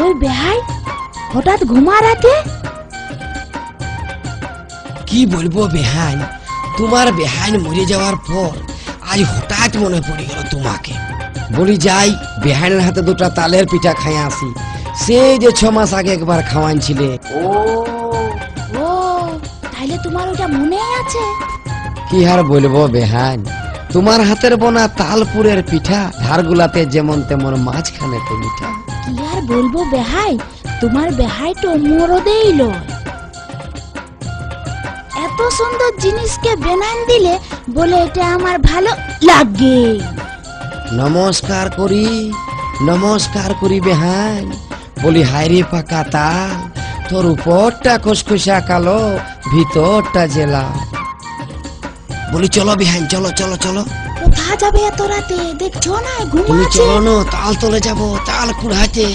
ওই বেহাই হঠাৎ ঘুমা রাতে? কি বলবো বেহান, তোমার বেহান মরে যাওয়ার পর আজ হঠাৎ মনে পড়ে গেল তোমাকে। বলি যাই বেহানের হাতে দুটা তালের পিঠা খাই আসি, সে যে 6 মাস আগে একবার খাওয়াইছিলে। ও তাইলে তোমার ওটা মনে আছে? কি আর বলবো বেহান, তোমার হাতের বোনা তালপুরের পিঠা ধারগুলাতে যেমন তেমন মাঝখানেতে মিঠা। কি আর বলবো বেহাই, তোমার বেহাই তো মরদেই লয়। এত সুন্দর জিনিসকে বেনান দিলে বলে এটা আমার ভালো লাগে। নমস্কার করি বেহান, বলি হায়রে পাকা তাল, তোর উপরটা খসখসা কালো, ভিতরটা জেলা। বলি চলো বেহান, চলো চলো চলো। কোথা যাবে এত রাতে? দেখছো না তুমি ঘুমাচ্ছে। চলো না, তাল তোলে যাবো, তাল কুড়াতে।